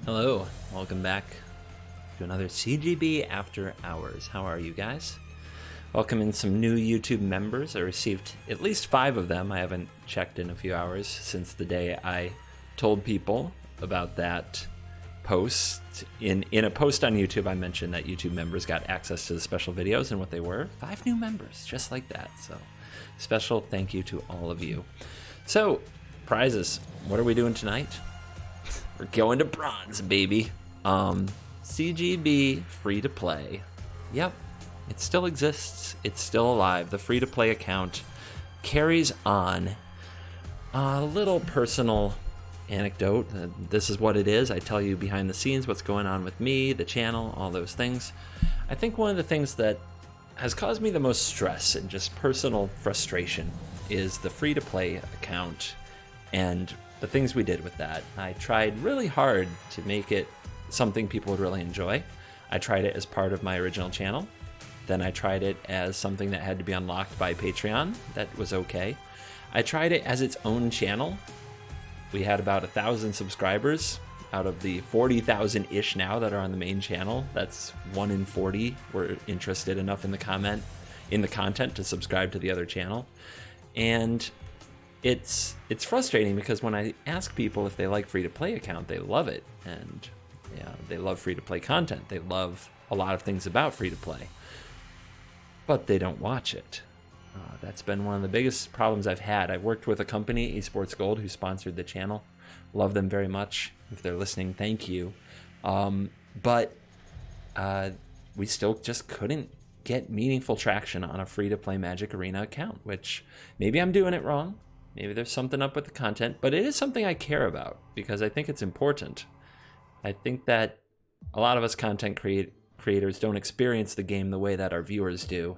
Hello, welcome back to another CGB After Hours. How are you guys? Welcome in some new YouTube members. I received at least 5 of them. I haven't checked in a few hours since the day I told people about that post. In a post on YouTube, I mentioned that YouTube members got access to the special videos, and what they were, 5 new members, just like that. So special thank you to all of you. So, prizes. What are we doing tonight? We're going to bronze, baby. CGB free to play. Yep, it still exists. It's still alive. The free to play account carries on. A little personal anecdote. This is what it is. I tell you behind the scenes what's going on with me, the channel, all those things. I think one of the things that has caused me the most stress and just personal frustration is the free to play account and the things we did with that. I tried really hard to make it something people would really enjoy. I tried it as part of my original channel. Then I tried it as something that had to be unlocked by Patreon. That was okay. I tried it as its own channel. We had about 1,000 subscribers out of the 40,000-ish now that are on the main channel. That's 1 in 40 were interested enough in the content to subscribe to the other channel. And it's frustrating because when I ask people if they like free-to-play account, they love it, and yeah, they love free-to-play content. They love a lot of things about free-to-play, but they don't watch it. That's been one of the biggest problems I've had. I worked with a company, Esports Gold, who sponsored the channel. Love them very much. If they're listening, thank you. But we still just couldn't get meaningful traction on a free-to-play Magic Arena account, which maybe I'm doing it wrong. Maybe there's something up with the content, but it is something I care about because I think it's important. I think that a lot of us content creators don't experience the game the way that our viewers do,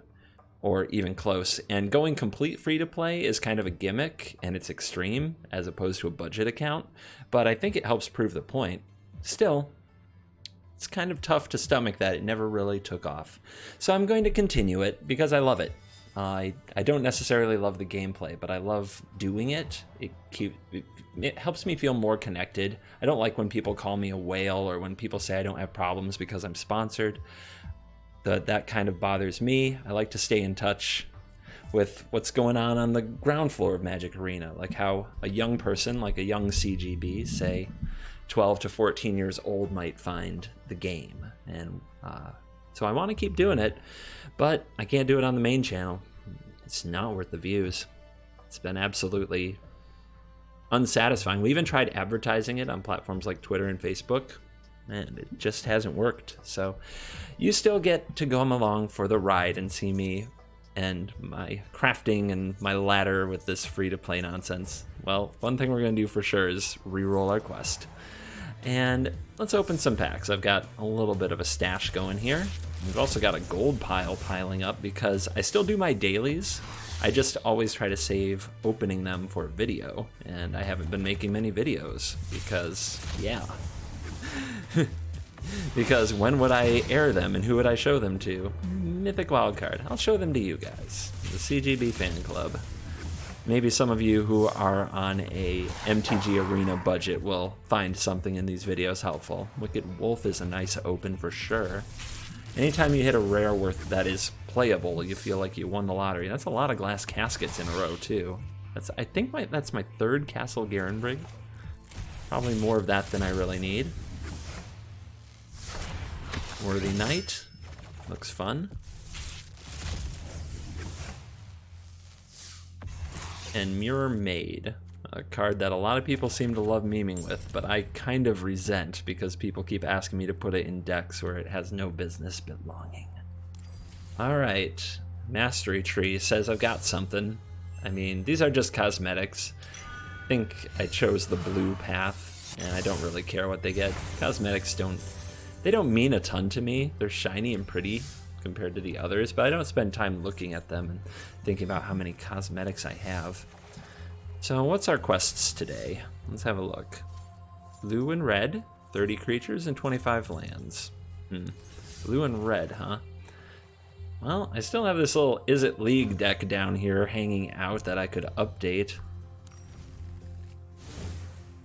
or even close. And going complete free-to-play is kind of a gimmick, and it's extreme as opposed to a budget account, but I think it helps prove the point. Still, it's kind of tough to stomach that it never really took off. So I'm going to continue it because I love it. I don't necessarily love the gameplay, but I love doing it. It helps me feel more connected. I don't like when people call me a whale or when people say I don't have problems because I'm sponsored. That kind of bothers me. I like to stay in touch with what's going on the ground floor of Magic Arena, like how a young person, like a young CGB, say 12 to 14 years old, might find the game. And so I want to keep doing it, but I can't do it on the main channel. It's not worth the views. It's been absolutely unsatisfying. We even tried advertising it on platforms like Twitter and Facebook, and it just hasn't worked. So you still get to come along for the ride and see me and my crafting and my ladder with this free-to-play nonsense. Well, one thing we're going to do for sure is re-roll our quest. And let's open some packs. I've got a little bit of a stash going here. We've also got a gold pile piling up because I still do my dailies. I just always try to save opening them for video, and I haven't been making many videos because, yeah. Because when would I air them and who would I show them to? Mythic Wildcard. I'll show them to you guys, the CGB fan club. Maybe some of you who are on a MTG Arena budget will find something in these videos helpful. Wicked Wolf is a nice open for sure. Anytime you hit a rare worth that is playable, you feel like you won the lottery. That's a lot of glass caskets in a row too. I think that's my 3rd Castle Vantress. Probably more of that than I really need. Worthy Knight. Looks fun. And Mirror Maid, a card that a lot of people seem to love memeing with, but I kind of resent because people keep asking me to put it in decks where it has no business belonging. Alright, Mastery Tree says I've got something. I mean, these are just cosmetics. I think I chose the blue path, and I don't really care what they get. Cosmetics don't mean a ton to me. They're shiny and pretty compared to the others, but I don't spend time looking at them and thinking about how many cosmetics I have. So what's our quests today? Let's have a look. Blue and red, 30 creatures and 25 lands. Blue and red, huh? Well, I still have this little Izzet League deck down here hanging out that I could update.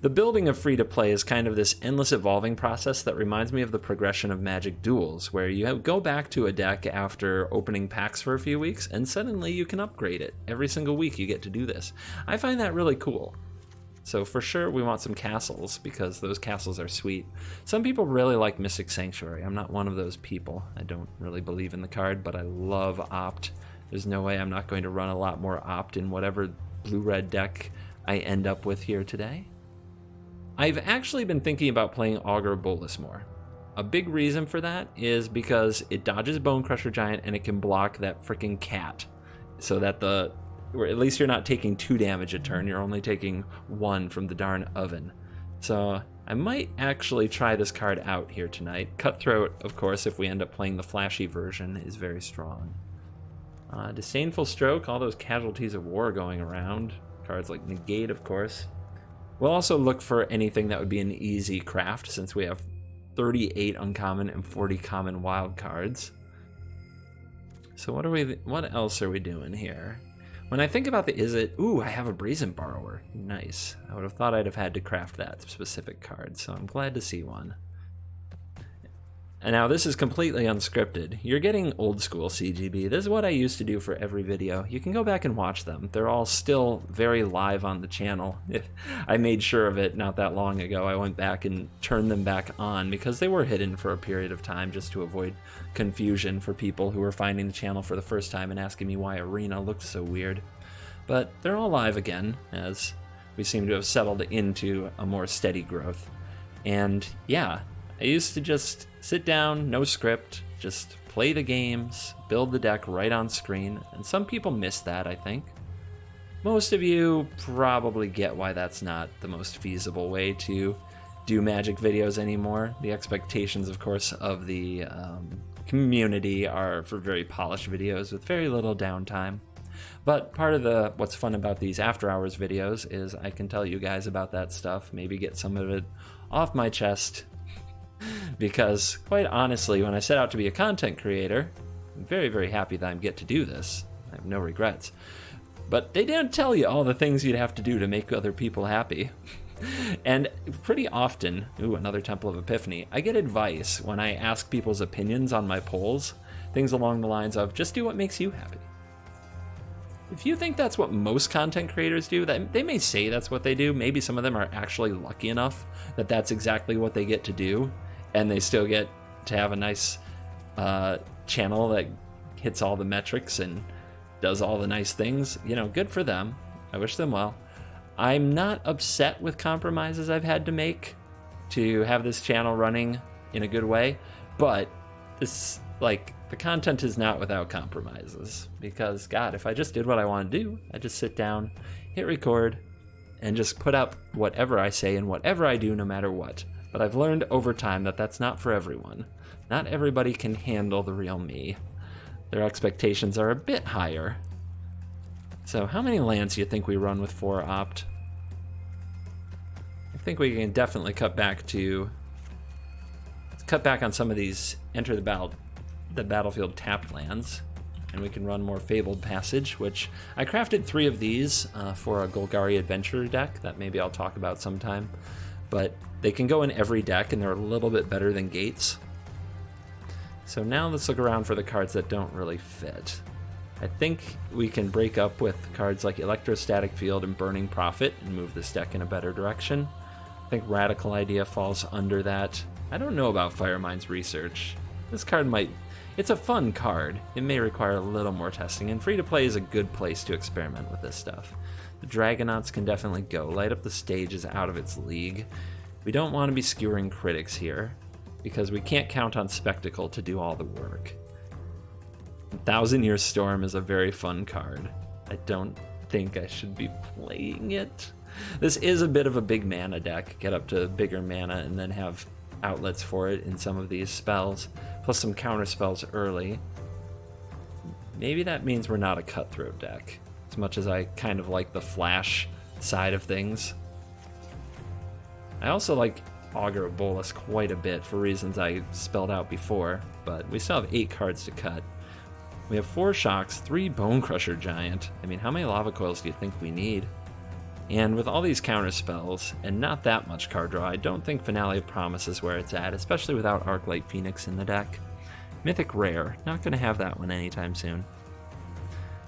The building of free-to-play is kind of this endless evolving process that reminds me of the progression of Magic Duels, where you go back to a deck after opening packs for a few weeks, and suddenly you can upgrade it. Every single week you get to do this. I find that really cool. So for sure we want some castles, because those castles are sweet. Some people really like Mystic Sanctuary. I'm not one of those people. I don't really believe in the card, but I love Opt. There's no way I'm not going to run a lot more Opt in whatever blue-red deck I end up with here today. I've actually been thinking about playing Augur Bolas more. A big reason for that is because it dodges Bonecrusher Giant and it can block that freaking cat. So that or at least you're not taking 2 damage a turn, you're only taking 1 from the darn oven. So I might actually try this card out here tonight. Cutthroat, of course, if we end up playing the flashy version, is very strong. Disdainful Stroke, all those casualties of war going around. Cards like Negate, of course. We'll also look for anything that would be an easy craft, since we have 38 uncommon and 40 common wild cards. So what else are we doing here? When I think about the Izzet, ooh, I have a Brazen Borrower. Nice. I would have thought I'd have had to craft that specific card, so I'm glad to see one. And now this is completely unscripted. You're getting old school CGB. This is what I used to do for every video. You can go back and watch them. They're all still very live on the channel. I made sure of it not that long ago. I went back and turned them back on because they were hidden for a period of time just to avoid confusion for people who were finding the channel for the first time and asking me why Arena looked so weird. But they're all live again, as we seem to have settled into a more steady growth. And yeah, I used to just sit down, no script, just play the games, build the deck right on screen, and some people miss that, I think. Most of you probably get why that's not the most feasible way to do Magic videos anymore. The expectations, of course, of the community are for very polished videos with very little downtime. But part of what's fun about these after hours videos is I can tell you guys about that stuff, maybe get some of it off my chest. Because, quite honestly, when I set out to be a content creator, I'm very, very happy that I get to do this. I have no regrets. But they didn't tell you all the things you'd have to do to make other people happy. And pretty often, ooh, another Temple of Epiphany, I get advice when I ask people's opinions on my polls, things along the lines of, just do what makes you happy. If you think that's what most content creators do, they may say that's what they do. Maybe some of them are actually lucky enough that that's exactly what they get to do, and they still get to have a nice channel that hits all the metrics and does all the nice things. You know, good for them. I wish them well. I'm not upset with compromises I've had to make to have this channel running in a good way, but this, the content is not without compromises, because God, if I just did what I want to do, I'd just sit down, hit record, and just put up whatever I say and whatever I do no matter what. But I've learned over time that that's not for everyone. Not everybody can handle the real me. Their expectations are a bit higher. So how many lands do you think we run with 4 Opt? I think we can definitely cut back on some of these enter the battlefield tapped lands, and we can run more Fabled Passage, which I crafted 3 of these for a Golgari Adventure deck that maybe I'll talk about sometime. But they can go in every deck, and they're a little bit better than Gates. So now let's look around for the cards that don't really fit. I think we can break up with cards like Electrostatic Field and Burning Prophet and move this deck in a better direction. I think Radical Idea falls under that. I don't know about Firemind's Research. This card it's a fun card. It may require a little more testing, and free-to-play is a good place to experiment with this stuff. The Dragonauts can definitely go. Light Up the Stage is out of its league. We don't want to be skewering critics here, because we can't count on Spectacle to do all the work. 1,000 Year Storm is a very fun card. I don't think I should be playing it. This is a bit of a big mana deck. Get up to bigger mana and then have outlets for it in some of these spells, plus some counter spells early. Maybe that means we're not a Cutthroat deck, as much as I kind of like the flash side of things. I also like Augur Bolas quite a bit for reasons I spelled out before, but we still have 8 cards to cut. We have 4 Shocks, 3 Bonecrusher Giant. I mean, how many Lava Coils do you think we need? And with all these counter spells, and not that much card draw, I don't think Finale of Promise is where it's at, especially without Arclight Phoenix in the deck. Mythic Rare, not going to have that one anytime soon.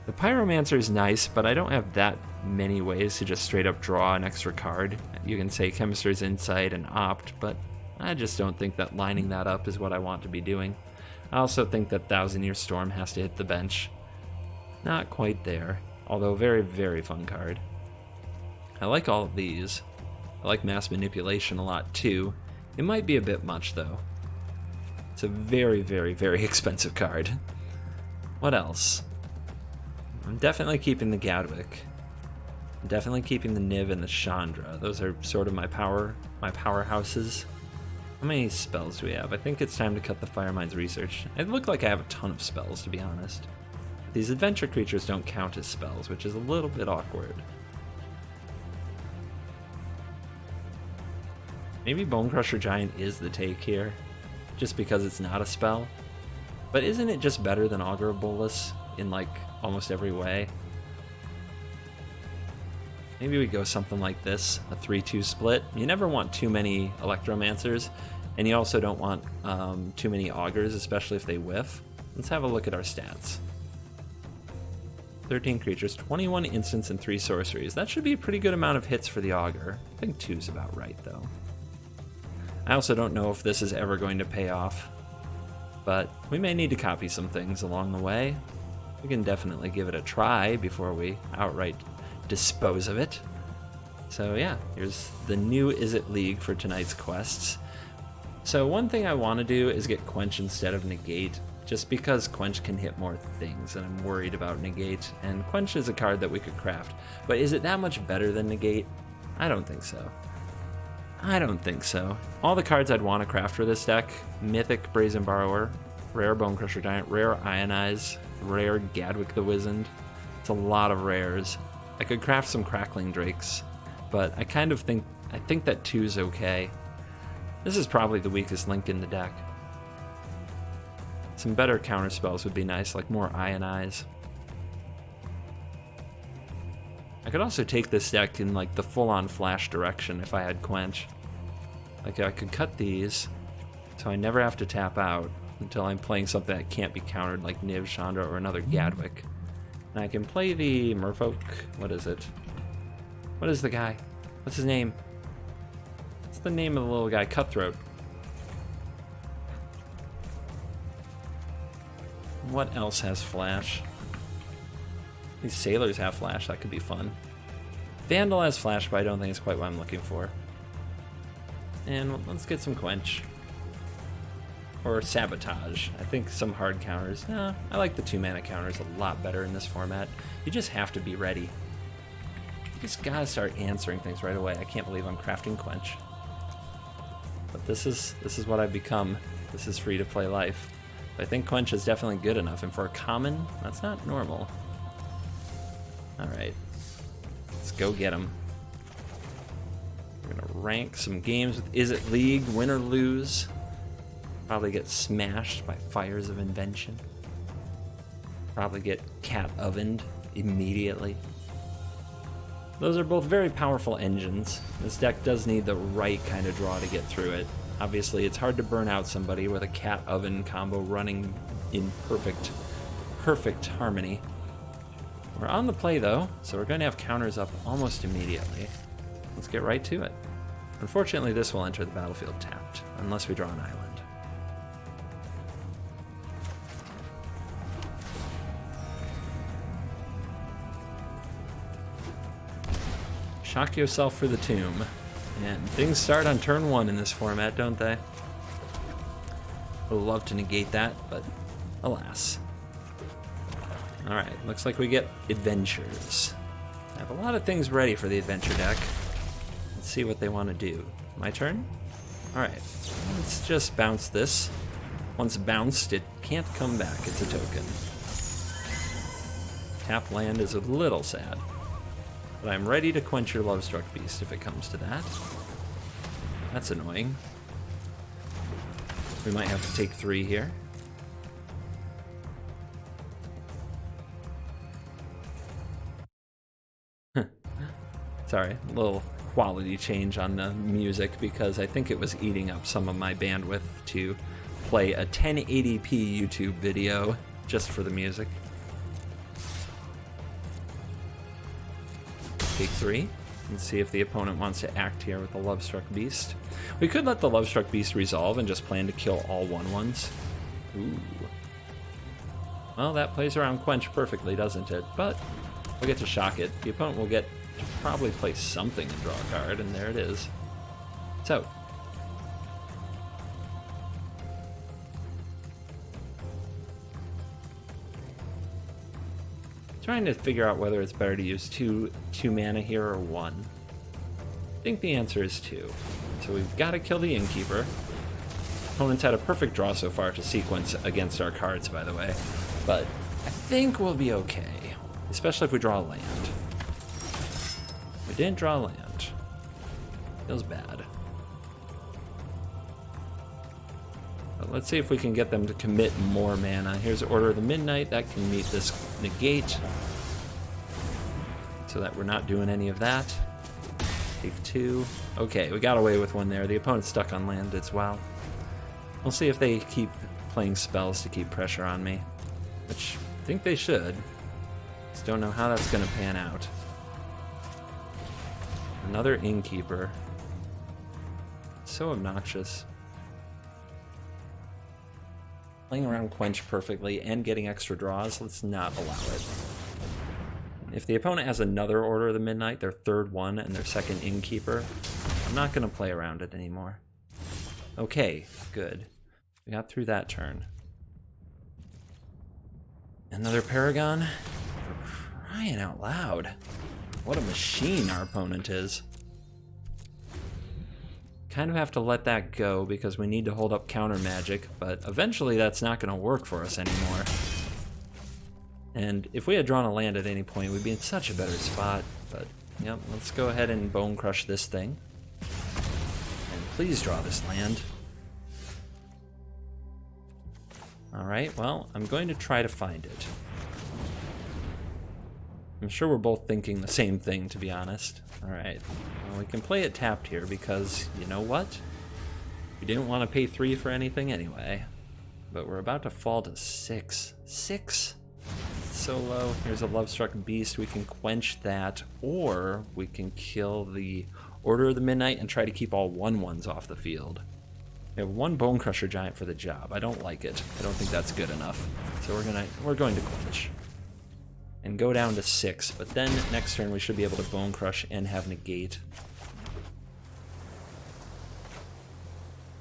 The Pyromancer is nice, but I don't have that many ways to just straight up draw an extra card. You can say Chemister's Insight and Opt, but I just don't think that lining that up is what I want to be doing. I also think that Thousand Year Storm has to hit the bench. Not quite there, although very, very fun card. I like all of these. I like Mass Manipulation a lot too. It might be a bit much though. It's a very, very, very expensive card. What else? I'm definitely keeping the Gadwick. I'm definitely keeping the Niv and the Chandra. Those are sort of my powerhouses. How many spells do we have? I think it's time to cut the Firemind's Research. It looked like I have a ton of spells, to be honest. These adventure creatures don't count as spells, which is a little bit awkward. Maybe Bonecrusher Giant is the take here, just because it's not a spell. But isn't it just better than Augur of Bolas in like almost every way? Maybe we go something like this, a 3-2 split. You never want too many Electromancers, and you also don't want too many Augurs, especially if they whiff. Let's have a look at our stats. 13 creatures, 21 instants, and 3 sorceries. That should be a pretty good amount of hits for the Augur. I think 2's about right, though. I also don't know if this is ever going to pay off, but we may need to copy some things along the way. We can definitely give it a try before we outright dispose of it. So yeah, here's the new Izzet League for tonight's quests. So one thing I want to do is get Quench instead of Negate, just because Quench can hit more things, and I'm worried about Negate, and Quench is a card that we could craft. But is it that much better than Negate? I don't think so. I don't think so. All the cards I'd want to craft for this deck: Mythic Brazen Borrower, Rare Bonecrusher Giant, Rare Ionize, Rare Gadwick the Wizened. It's a lot of rares. I could craft some Crackling Drakes, but I think that 2's okay. This is probably the weakest link in the deck. Some better counter spells would be nice, like more Ionize. I could also take this deck in like the full-on flash direction if I had Quench. Like I could cut these, so I never have to tap out until I'm playing something that can't be countered, like Niv, Chandra, or another Gadwick. And I can play the Merfolk. What is it? What is the guy? What's his name? What's the name of the little guy? Cutthroat. What else has flash? These sailors have flash. That could be fun. Vandal has flash, but I don't think it's quite what I'm looking for. And let's get some Quench. Or Sabotage. I think some hard counters. Nah, I like the 2-mana counters a lot better in this format. You just have to be ready. You just gotta start answering things right away. I can't believe I'm crafting Quench. But this is what I've become. This is free-to-play life. But I think Quench is definitely good enough, and for a common, that's not normal. Alright, let's go get him. We're gonna rank some games with Izzet League, win or lose. Probably get smashed by Fires of Invention. Probably get cat ovened immediately. Those are both very powerful engines. This deck does need the right kind of draw to get through it. Obviously, it's hard to burn out somebody with a cat oven combo running in perfect harmony. We're on the play though, so we're going to have counters up almost immediately. Let's get right to it. Unfortunately, this will enter the battlefield tapped, unless we draw an island. Shock yourself for the tomb. And things start on turn 1 in this format, don't they? Would love to negate that, but alas. Alright, looks like we get adventures. I have a lot of things ready for the adventure deck. Let's see what they want to do. My turn? Alright, let's just bounce this. Once bounced, it can't come back. It's a token. Tap land is a little sad. But I'm ready to quench your Lovestruck Beast if it comes to that. That's annoying. We might have to take 3 here. Sorry, a little quality change on the music because I think it was eating up some of my bandwidth to play a 1080p YouTube video just for the music. Take 3. Let's see if the opponent wants to act here with the Lovestruck Beast. We could let the Lovestruck Beast resolve and just plan to kill all 1/1s. Ooh. Well, that plays around Quench perfectly, doesn't it? But we'll get to shock it. The opponent will get to probably play something and draw a card, and there it is. So. Trying to figure out whether it's better to use two mana here or 1. I think the answer is 2. So we've got to kill the Innkeeper. Opponent's had a perfect draw so far to sequence against our cards, by the way. But I think we'll be okay, especially if we draw a land. We didn't draw a land. Feels bad. But let's see if we can get them to commit more mana. Here's Order of the Midnight. That can meet this Negate. So that we're not doing any of that. Take 2. Okay, we got away with 1 there. The opponent's stuck on land as well. We'll see if they keep playing spells to keep pressure on me. Which I think they should. Just don't know how that's going to pan out. Another Innkeeper. So obnoxious. Playing around Quench perfectly and getting extra draws, let's not allow it. If the opponent has another Order of the Midnight, their 3rd one, and their 2nd Innkeeper, I'm not going to play around it anymore. Okay, good. We got through that turn. Another Paragon? For crying out loud. What a machine our opponent is. Kind of have to let that go because we need to hold up counter magic, but eventually that's not going to work for us anymore. And if we had drawn a land at any point, we'd be in such a better spot. But, yep, let's go ahead and Bone Crush this thing. And please draw this land. Alright, well, I'm going to try to find it. I'm sure we're both thinking the same thing, to be honest. Alright, well, we can play it tapped here because, you know what? We didn't want to pay 3 for anything anyway. But we're about to fall to 6. 6? So low. Here's a Lovestruck Beast. We can quench that, or we can kill the Order of the Midnight and try to keep all 1/1s off the field. We have 1 Bonecrusher Giant for the job. I don't like it. I don't think that's good enough. So we're going to quench. And go down to 6, but then next turn we should be able to Bone Crush and have Negate.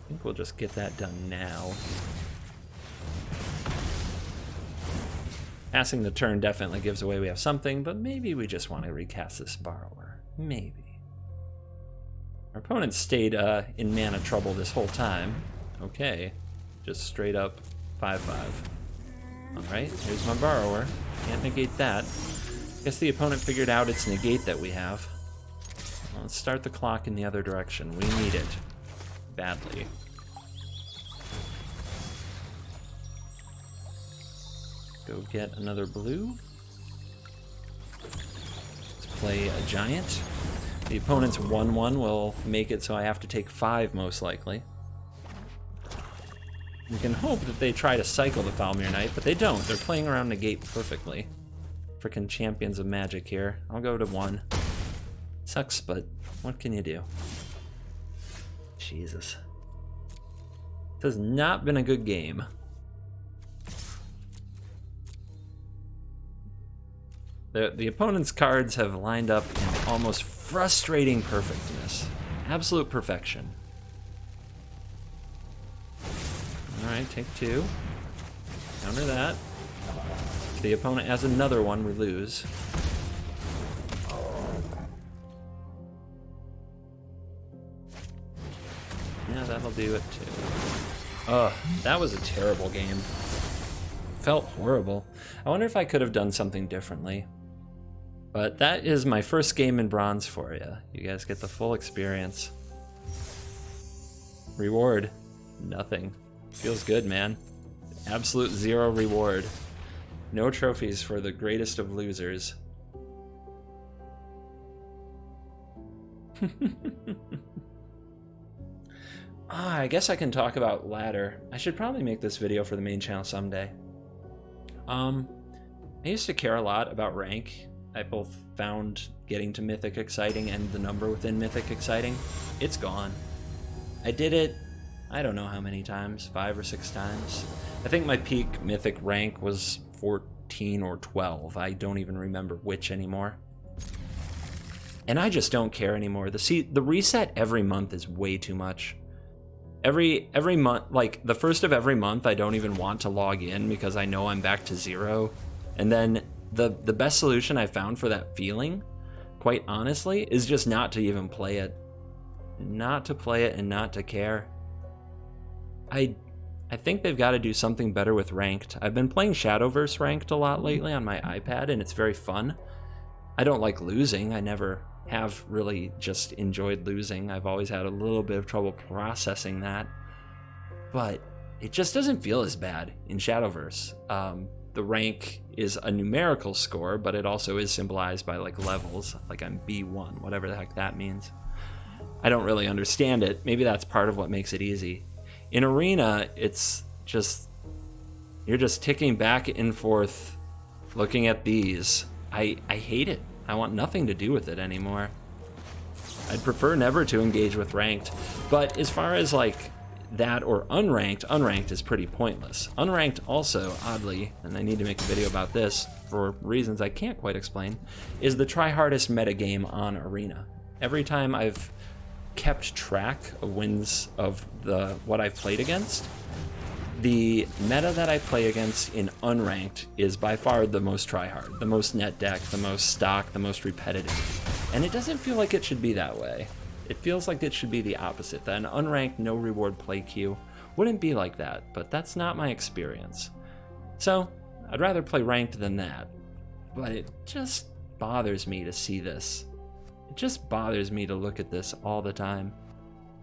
I think we'll just get that done now. Passing the turn definitely gives away we have something, but maybe we just want to recast this Borrower. Maybe. Our opponent stayed in mana trouble this whole time. Okay. Just straight up 5/5. Alright, here's my Borrower. Can't negate that. Guess the opponent figured out it's Negate that we have. Well, let's start the clock in the other direction. We need it. Badly. Go get another blue. Let's play a Giant. The opponent's 1/1 will make it so I have to take 5 most likely. We can hope that they try to cycle the Falmir Knight, but they don't. They're playing around Negate perfectly. Frickin' champions of magic here. I'll go to 1. Sucks, but what can you do? Jesus. This has not been a good game. The opponent's cards have lined up in almost frustrating perfectness. Absolute perfection. Alright, take 2. Counter that. If the opponent has another one, we lose. Yeah, that'll do it too. Ugh, that was a terrible game. Felt horrible. I wonder if I could have done something differently. But that is my first game in bronze for you. You guys get the full experience. Reward, nothing. Feels good, man. Absolute 0 reward. No trophies for the greatest of losers. I guess I can talk about ladder. I should probably make this video for the main channel someday. I used to care a lot about rank. I both found getting to Mythic exciting and the number within Mythic exciting. It's gone. I did it, I don't know how many times, 5 or 6 times. I think my peak Mythic rank was 14 or 12. I don't even remember which anymore. And I just don't care anymore. The reset every month is way too much. Every month, like the first of every month, I don't even want to log in because I know I'm back to 0. And then the best solution I found for that feeling, quite honestly, is just not to even play it. Not to play it and not to care. I think they've got to do something better with ranked. I've been playing Shadowverse ranked a lot lately on my iPad, and it's very fun. I don't like losing. I never have really just enjoyed losing. I've always had a little bit of trouble processing that. But it just doesn't feel as bad in Shadowverse. The rank is a numerical score, but it also is symbolized by like levels. Like I'm B1, whatever the heck that means. I don't really understand it. Maybe that's part of what makes it easy. In Arena, it's just, you're just ticking back and forth, looking at these. I hate it. I want nothing to do with it anymore. I'd prefer never to engage with ranked. But as far as like that or unranked is pretty pointless. Unranked also, oddly, and I need to make a video about this for reasons I can't quite explain, is the try-hardest metagame on Arena. Every time I've kept track of wins of what I've played against, the meta that I play against in unranked is by far the most tryhard, the most net deck, the most stock, the most repetitive. And it doesn't feel like it should be that way. It feels like it should be the opposite, that an unranked no reward play queue wouldn't be like that, but that's not my experience. So I'd rather play ranked than that, but it just bothers me to see this. It just bothers me to look at this all the time.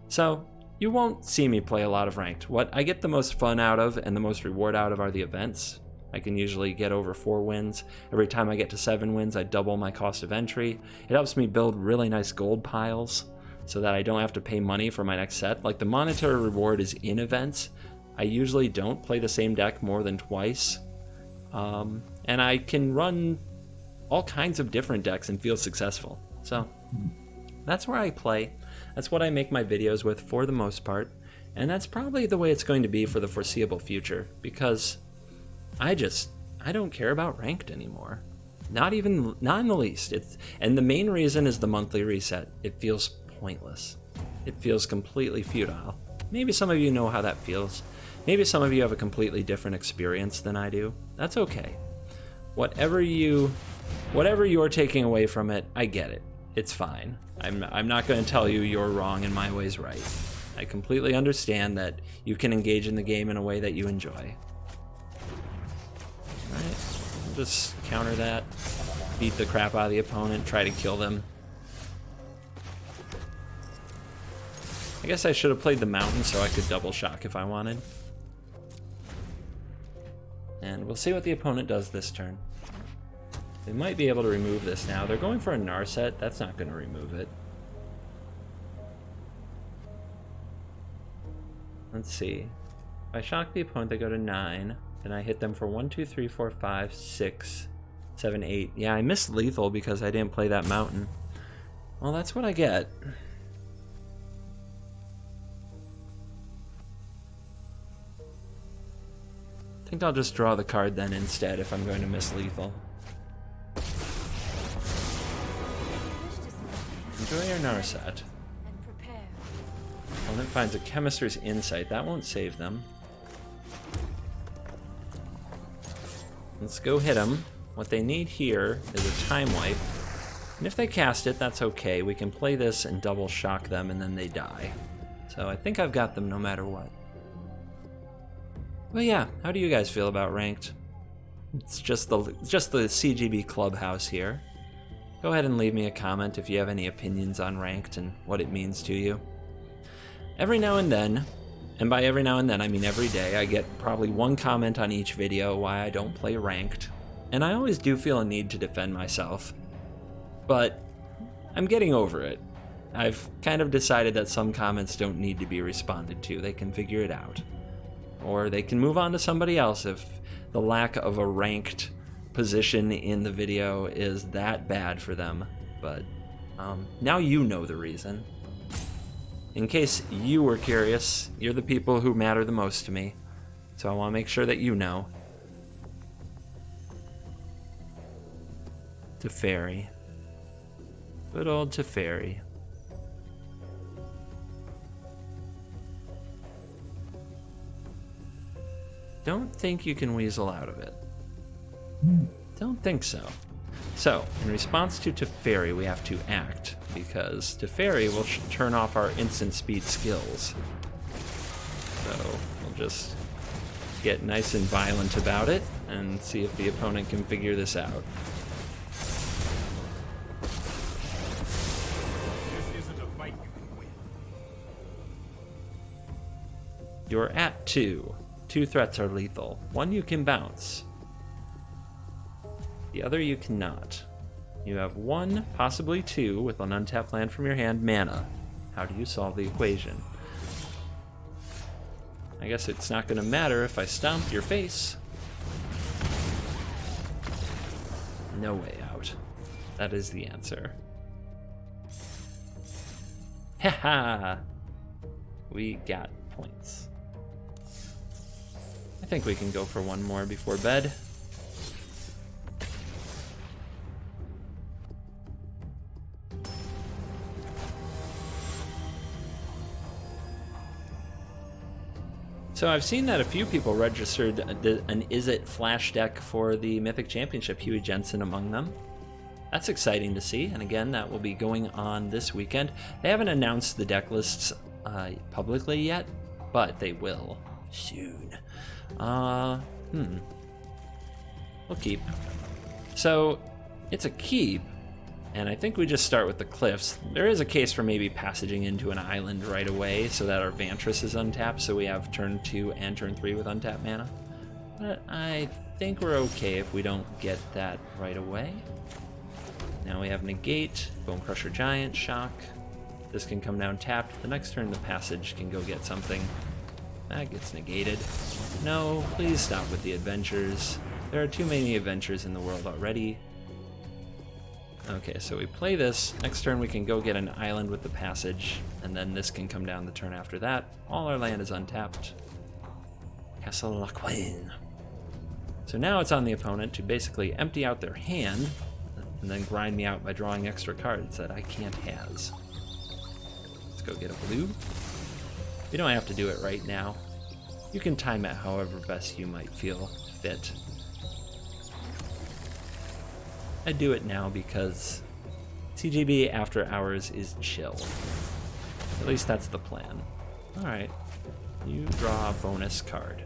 So you won't see me play a lot of ranked. What I get the most fun out of and the most reward out of are the events. I can usually get over 4 wins. Every time I get to 7 wins, I double my cost of entry. It helps me build really nice gold piles so that I don't have to pay money for my next set. Like the monetary reward is in events. I usually don't play the same deck more than twice. And I can run all kinds of different decks and feel successful. So that's where I play. That's what I make my videos with for the most part. And that's probably the way it's going to be for the foreseeable future, because I don't care about ranked anymore. Not in the least. And the main reason is the monthly reset. It feels pointless. It feels completely futile. Maybe some of you know how that feels. Maybe some of you have a completely different experience than I do. That's okay. Whatever you're taking away from it, I get it. It's fine. I'm not going to tell you you're wrong and my way's right. I completely understand that you can engage in the game in a way that you enjoy. Alright, just counter that. Beat the crap out of the opponent, try to kill them. I guess I should have played the mountain so I could double shock if I wanted. And we'll see what the opponent does this turn. They might be able to remove this now. They're going for a Narset. That's not going to remove it. Let's see. If I shock the opponent, they go to 9. Then I hit them for 1, 2, 3, 4, 5, 6, 7, 8. Yeah, I missed lethal because I didn't play that mountain. Well, that's what I get. I think I'll just draw the card then instead if I'm going to miss lethal. Enjoy your Narset. Opponent finds a Chemister's Insight. That won't save them. Let's go hit them. What they need here is a time wipe. And if they cast it, that's okay. We can play this and double shock them and then they die. So I think I've got them no matter what. Well, yeah, how do you guys feel about ranked? It's just the CGB clubhouse here. Go ahead and leave me a comment if you have any opinions on ranked and what it means to you. Every now and then, and by every now and then I mean every day, I get probably one comment on each video why I don't play ranked. And I always do feel a need to defend myself. But I'm getting over it. I've kind of decided that some comments don't need to be responded to. They can figure it out. Or they can move on to somebody else if the lack of a ranked position in the video is that bad for them. But now you know the reason. In case you were curious, you're the people who matter the most to me. So I want to make sure that you know. Teferi. Good old Teferi. Don't think you can weasel out of it. Don't think so. So, in response to Teferi, we have to act, because Teferi will turn off our instant speed skills. So, we'll just get nice and violent about it, and see if the opponent can figure this out. This isn't a fight you can win. You're at 2. 2 threats are lethal. 1 you can bounce. The other you cannot. You have 1, possibly 2, with an untapped land from your hand, mana. How do you solve the equation? I guess it's not going to matter if I stomp your face. No way out. That is the answer. Haha! We got points. I think we can go for 1 more before bed. So I've seen that a few people registered an Izzet flash deck for the Mythic Championship, Huey Jensen among them. That's exciting to see, and again, that will be going on this weekend. They haven't announced the deck lists publicly yet, but they will soon. We'll keep. So, it's a keep, and I think we just start with the cliffs. There is a case for maybe passaging into an island right away so that our Vantress is untapped, so we have turn 2 and turn 3 with untapped mana. But I think we're okay if we don't get that right away. Now we have Negate, Bonecrusher Giant, Shock. This can come down tapped. The next turn the passage can go get something. That gets negated. No, please stop with the adventures. There are too many adventures in the world already. Okay, so we play this. Next turn we can go get an island with the passage, and then this can come down the turn after that. All our land is untapped. Castle Vantress. So now it's on the opponent to basically empty out their hand, and then grind me out by drawing extra cards that I can't has. Let's go get a blue. You don't have to do it right now. You can time it however best you might feel fit. I do it now because TGB after hours is chill. At least that's the plan. Alright, you draw a bonus card.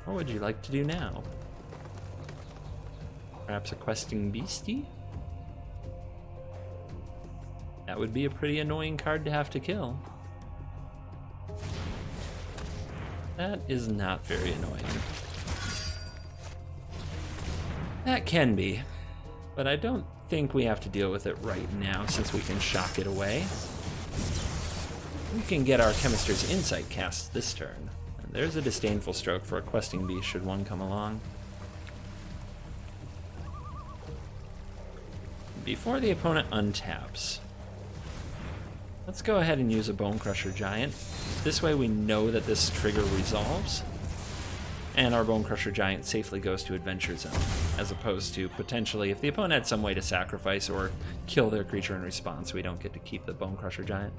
What would you like to do now? Perhaps a questing beastie? That would be a pretty annoying card to have to kill. That is not very annoying. That can be, but I don't think we have to deal with it right now since we can shock it away. We can get our Chemister's Insight cast this turn. And there's a Disdainful Stroke for a questing beast should one come along. Before the opponent untaps, let's go ahead and use a Bonecrusher Giant. This way we know that this trigger resolves, and our Bonecrusher Giant safely goes to Adventure Zone, as opposed to potentially, if the opponent had some way to sacrifice or kill their creature in response, we don't get to keep the Bonecrusher Giant.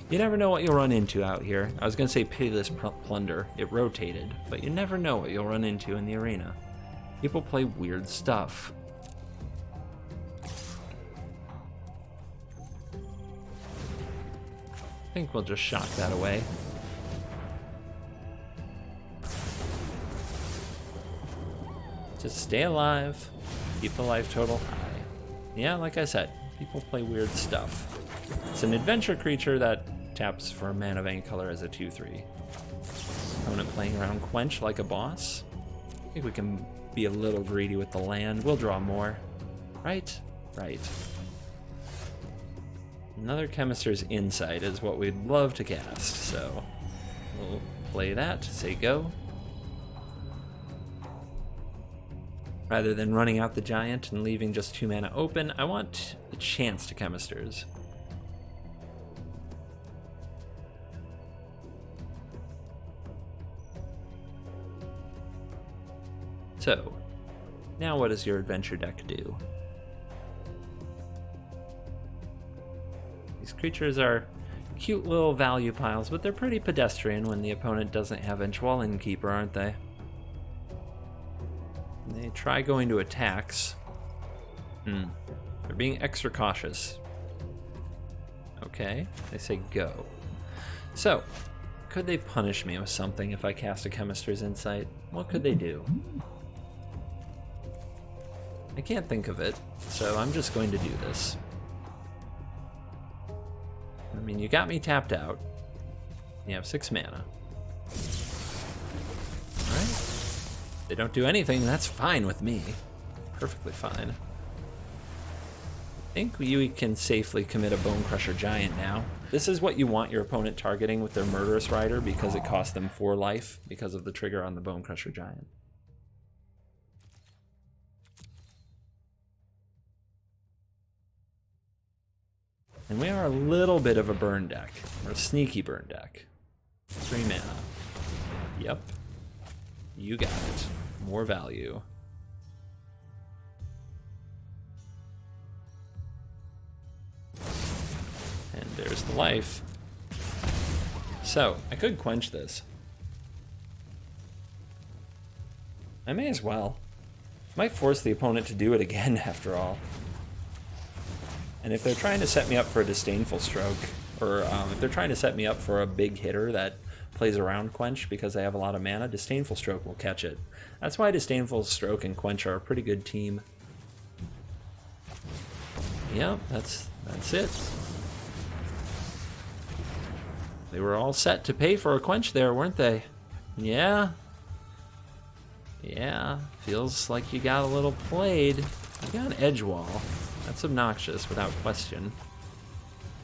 You never know what you'll run into out here. I was going to say Pitiless Plunder, it rotated, but you never know what you'll run into in the arena. People play weird stuff. I think we'll just shock that away. Just stay alive, keep the life total high. Yeah, like I said, people play weird stuff. It's an adventure creature that taps for a mana of any color as a 2/3. Opponent playing around Quench like a boss. I think we can be a little greedy with the land. We'll draw more. Right, right. Another Chemister's Insight is what we'd love to cast, so we'll play that, say go. Rather than running out the Giant and leaving just 2 mana open, I want a chance to Chemisters. So, now what does your adventure deck do? These creatures are cute little value piles, but they're pretty pedestrian when the opponent doesn't have Edgewall Innkeeper, aren't they? They try going to attacks. They're being extra cautious. Okay, they say go. So, could they punish me with something if I cast a Chemister's Insight? What could they do? I can't think of it, so I'm just going to do this. I mean, you got me tapped out. You have 6 mana. Alright. They don't do anything, that's fine with me. Perfectly fine. I think we can safely commit a Bonecrusher Giant now. This is what you want your opponent targeting with their Murderous Rider because it costs them 4 life because of the trigger on the Bonecrusher Giant. And we are a little bit of a burn deck, or a sneaky burn deck. 3 mana. Yep. You got it. More value. And there's the life. So, I could quench this. I may as well. Might force the opponent to do it again after all. And if they're trying to set me up for a Disdainful Stroke, or if they're trying to set me up for a big hitter that plays around Quench because they have a lot of mana, Disdainful Stroke will catch it. That's why Disdainful Stroke and Quench are a pretty good team. Yeah, that's it. They were all set to pay for a Quench there, weren't they? Yeah. Yeah, feels like you got a little played. You got an Edgewall. That's obnoxious, without question.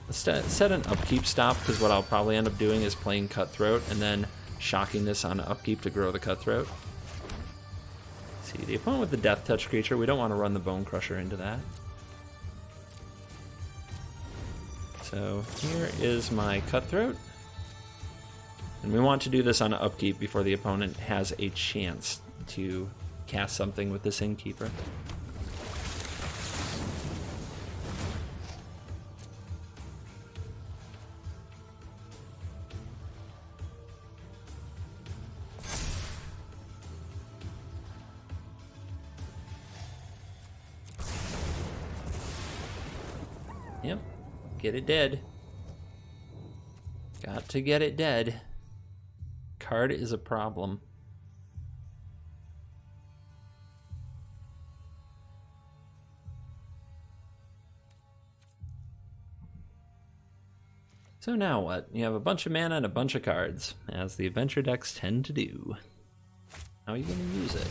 Let's set an upkeep stop, because what I'll probably end up doing is playing Cutthroat, and then shocking this on upkeep to grow the Cutthroat. See, the opponent with the Death Touch creature, we don't want to run the Bonecrusher into that. So here is my Cutthroat. And we want to do this on upkeep before the opponent has a chance to cast something with this Innkeeper. Yep, get it dead. Got to get it dead. Card is a problem. So now what? You have a bunch of mana and a bunch of cards, as the adventure decks tend to do. How are you going to use it?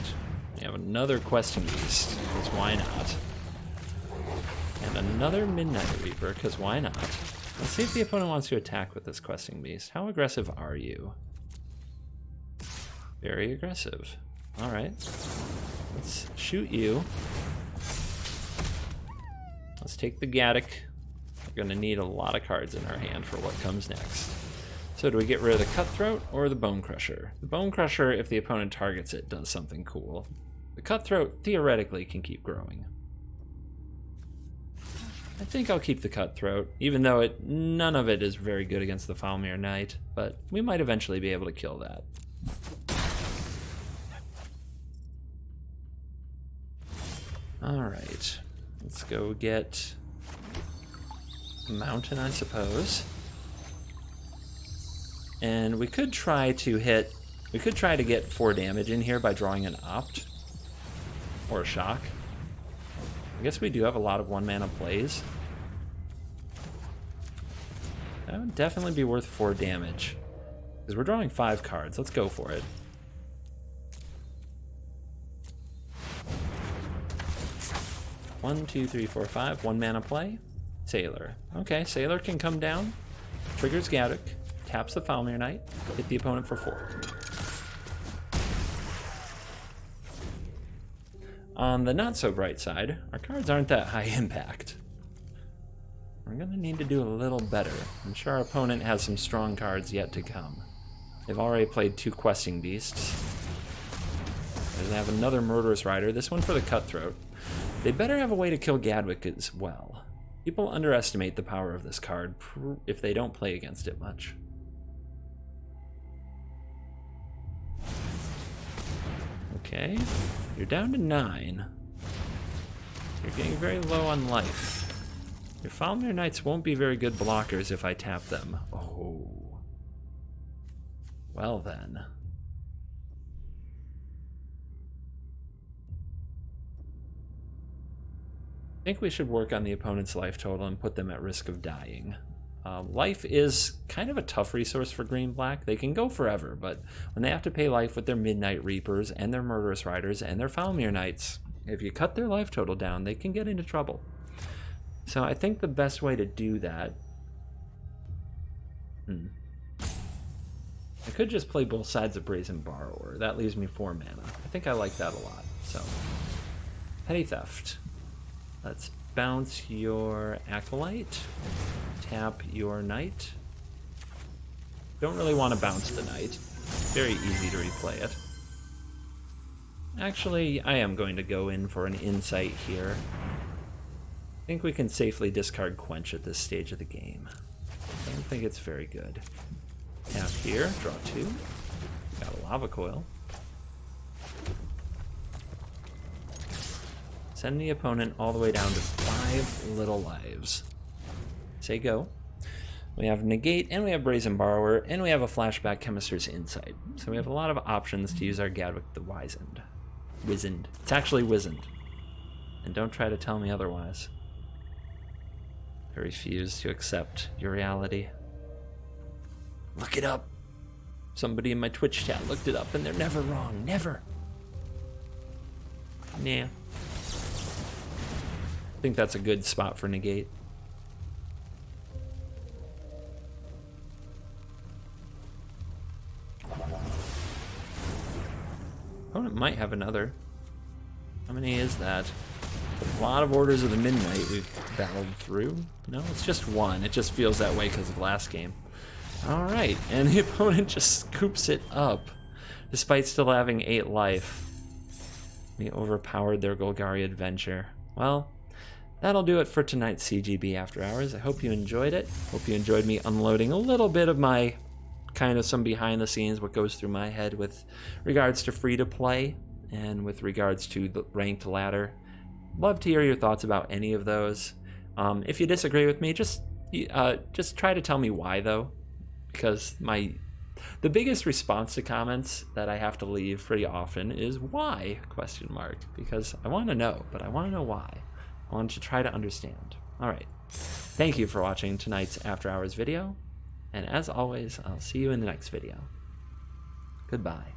You have another Questing Beast, because why not? And another Midnight Reaper, because why not? Let's see if the opponent wants to attack with this Questing Beast. How aggressive are you? Very aggressive. Alright. Let's shoot you. Let's take the Gadwick. We're going to need a lot of cards in our hand for what comes next. So do we get rid of the Cutthroat or the Bonecrusher? The Bonecrusher, if the opponent targets it, does something cool. The Cutthroat, theoretically, can keep growing. I think I'll keep the Cutthroat, even though none of it is very good against the Foulmere Knight, but we might eventually be able to kill that. Alright, let's go get a mountain, I suppose. And we could try to get 4 damage in here by drawing an Opt or a Shock. I guess we do have a lot of 1-mana plays. That would definitely be worth 4 damage. Because we're drawing 5 cards. Let's go for it. 1, 2, 3, 4, 5. 1 mana play. Sailor. Okay, Sailor can come down. Triggers Gadwick. Taps the Falmir Knight. Hit the opponent for 4. On the not so bright side, our cards aren't that high impact. We're going to need to do a little better. I'm sure our opponent has some strong cards yet to come. They've already played 2 Questing Beasts. They have another Murderous Rider, this one for the Cutthroat. They better have a way to kill Gadwick as well. People underestimate the power of this card if they don't play against it much. Okay, you're down to 9. You're getting very low on life. Your Falmir Knights won't be very good blockers if I tap them. Oh. Well then. I think we should work on the opponent's life total and put them at risk of dying. Life is kind of a tough resource for green-black. They can go forever, but when they have to pay life with their Midnight Reapers and their Murderous Riders and their Falmir Knights, if you cut their life total down, they can get into trouble. So I think the best way to do that... I could just play both sides of Brazen Borrower. That leaves me 4 mana. I think I like that a lot. So, Petty Theft. Let's bounce your Acolyte. Tap your Knight. Don't really want to bounce the Knight. Very easy to replay it. Actually, I am going to go in for an Insight here. I think we can safely discard Quench at this stage of the game. I don't think it's very good. Tap here, draw 2. Got a Lava Coil. Send the opponent all the way down to 5 little lives. Say go. We have Negate, and we have Brazen Borrower, and we have a flashback Chemister's Insight. So we have a lot of options to use our Gadwick the Wizened. Wizened. It's actually Wizened. And don't try to tell me otherwise. I refuse to accept your reality. Look it up. Somebody in my Twitch chat looked it up, and they're never wrong. Never. Nah. I think that's a good spot for Negate. Opponent might have another. How many is that? A lot of Orders of the Midnight we've battled through. No, it's just 1. It just feels that way because of last game. Alright, and the opponent just scoops it up, despite still having 8 life. We overpowered their Golgari adventure. Well, that'll do it for tonight's CGB After Hours. I hope you enjoyed it. Hope you enjoyed me unloading a little bit of my kind of some behind the scenes, what goes through my head with regards to free-to-play and with regards to the ranked ladder. Love to hear your thoughts about any of those. If you disagree with me, just try to tell me why, though, because the biggest response to comments that I have to leave pretty often is why ? Because I want to know, but I want to know why. I want to try to understand. All right. Thank you for watching tonight's After Hours video. And as always, I'll see you in the next video. Goodbye.